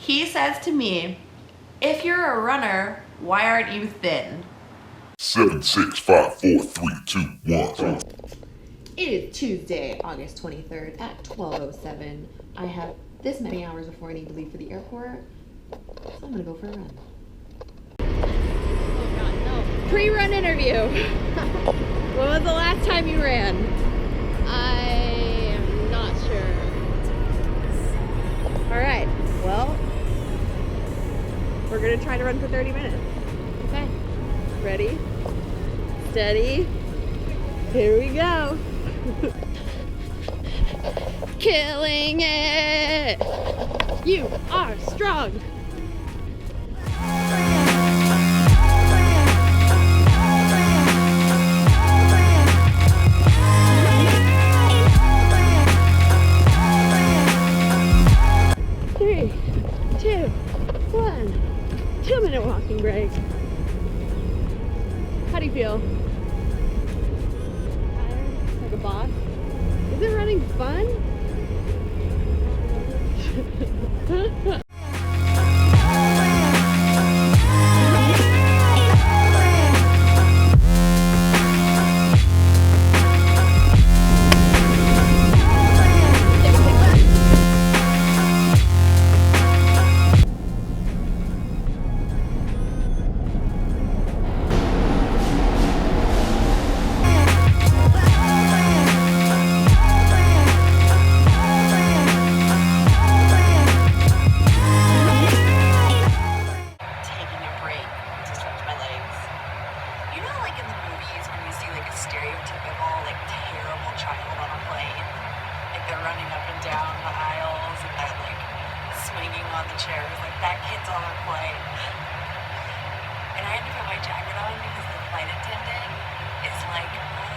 He says to me, if you're a runner, why aren't you thin? 7, 6, 5, 4, 3, 2, 1. It is Tuesday, August 23rd at 12:07. I have this many hours before I need to leave for the airport, so I'm gonna go for a run. Oh God, no. Pre-run interview. When was the last time you ran? I am not sure. All right, well, we're gonna try to run for 30 minutes. Okay. Ready? Steady. Here we go. Killing it! You are strong! Three, two, 1. 2-minute walking break. How do you feel? Tired? Like a boss? Is it running fun? Running up and down the aisles and they're like swinging on the chairs, like that kid's on a plane. And I had to put my jacket on because the flight attendant is like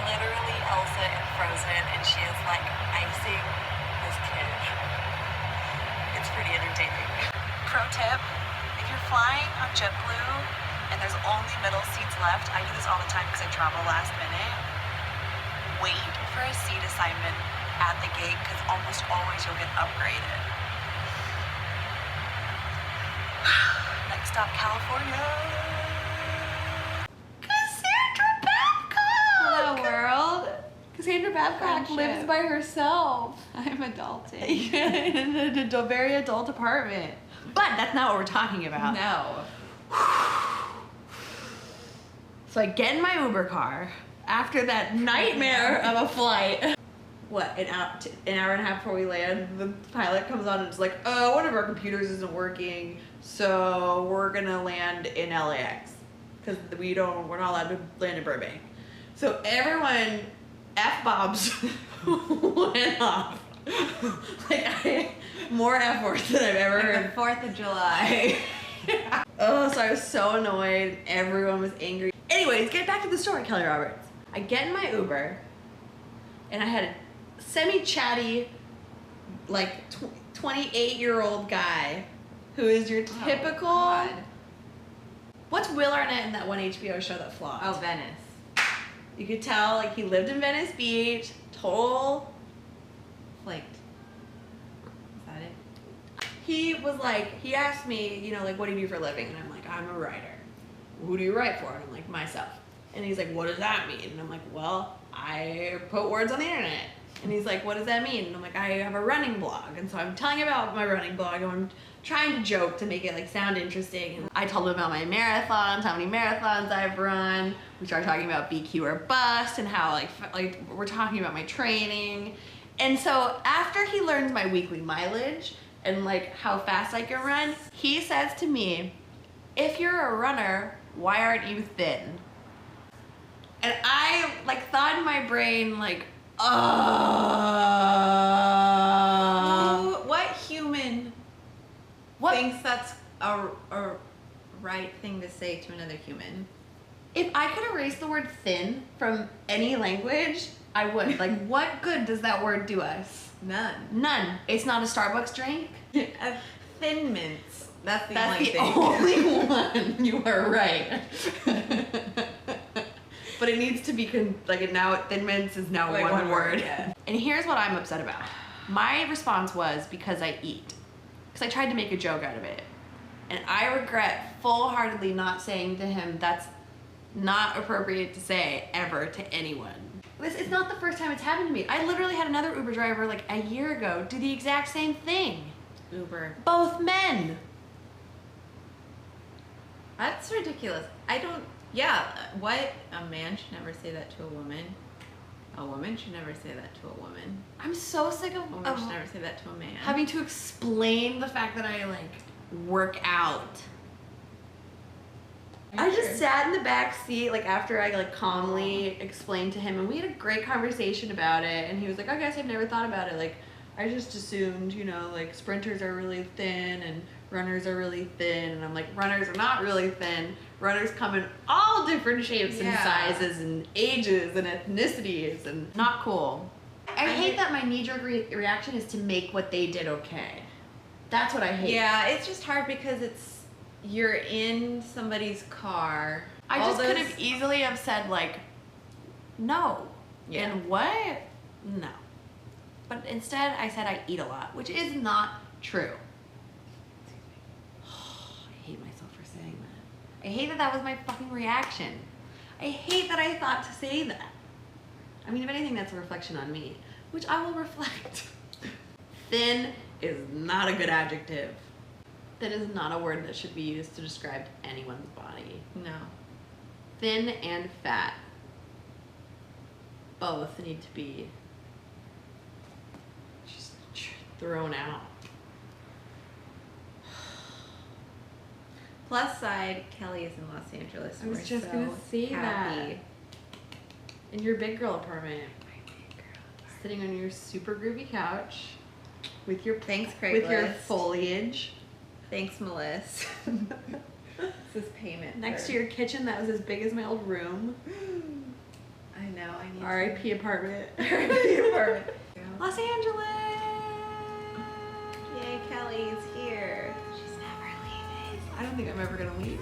literally Elsa in Frozen, and she is like icing this kid. It's pretty entertaining. Pro tip, if you're flying on JetBlue and there's only middle seats left, I do this all the time because I travel last minute. Wait for a seat assignment at the gate because almost always you'll get upgraded. Next stop, California. Cassandra Babcock! Hello, world. Cassandra Babcock Friendship. lives by herself I'm adulting. in a very adult apartment. But that's not what we're talking about. No. So I get in my Uber car after that nightmare of a flight. What, an hour and a half before we land, the pilot comes on and is like, oh, one of our computers isn't working, so we're gonna land in LAX because we're not allowed to land in Burbank. So everyone F-bombs went off. Like more F-words than I've ever heard. The 4th of July. Oh, so I was so annoyed. Everyone was angry. Anyways, get back to the story, Kelly Roberts. I get in my Uber, and I had a semi-chatty, like 28-year-old guy who is your typical. God. What's Will Arnett in that one HBO show that flopped? Oh, Venice. You could tell, like, he lived in Venice Beach, total. Flaked. Is that it? He was like, he asked me, you know, like, what do you do for a living? And I'm like, I'm a writer. Who do you write for? And I'm like, myself. And he's like, what does that mean? And I'm like, well, I put words on the internet. And he's like, what does that mean? And I'm like, I have a running blog. And so I'm telling about my running blog, and I'm trying to joke to make it like sound interesting. And I told him about my marathons, how many marathons I've run. We started talking about BQ or bust and how like we're talking about my training. And so after he learns my weekly mileage and like how fast I can run, he says to me, if you're a runner, why aren't you thin? And I like thought in my brain like, What human thinks that's a right thing to say to another human? If I could erase the word thin from any language, I would. Like, what good does that word do us? None. None. It's not a Starbucks drink. A Thin Mints. That's the That's only the thing. only one. You are right. But it needs to be now Thin Mints is now one word. Yeah. And here's what I'm upset about. My response was because I eat. because I tried to make a joke out of it. And I regret full-heartedly not saying to him, that's not appropriate to say ever to anyone. It's not the first time it's happened to me. I literally had another Uber driver like a year ago do the exact same thing. Uber. Both men. That's ridiculous. What? A man should never say that to a woman. A woman should never say that to a woman. I'm so sick A woman should never say that to a man. having to explain the fact that I like work out. I just sat in the back seat like after I like calmly explained to him, and we had a great conversation about it, and he was like, I guess I've never thought about it, like I just assumed, you know, like sprinters are really thin and runners are really thin, and I'm like, runners are not really thin. Runners come in all different shapes and sizes and ages and ethnicities, and not cool. I hate that my knee-jerk reaction is to make what they did okay. That's what I hate. Yeah, it's just hard because you're in somebody's car. I just could have easily have said like, no. Yeah. And what? No. But instead I said I eat a lot, which is not true. I hate myself for saying that. I hate that that was my fucking reaction. I hate that I thought to say that. I mean, if anything, that's a reflection on me, which I will reflect. Thin is not a good adjective. That is not a word that should be used to describe anyone's body. No. Thin and fat both need to be just thrown out. Plus side, Kelly is in Los Angeles. I was We're just so gonna say happy. that. In your big girl apartment. Sitting on your super groovy couch with your Thanks, with your Craigslist. foliage Thanks, Melissa. This is payment. next for- to your kitchen that was as big as my old room. I know. I need. R.I.P. apartment. R.I.P. apartment. Los Angeles. Yay, Kelly's here. She's never leaving. I don't think I'm ever gonna leave.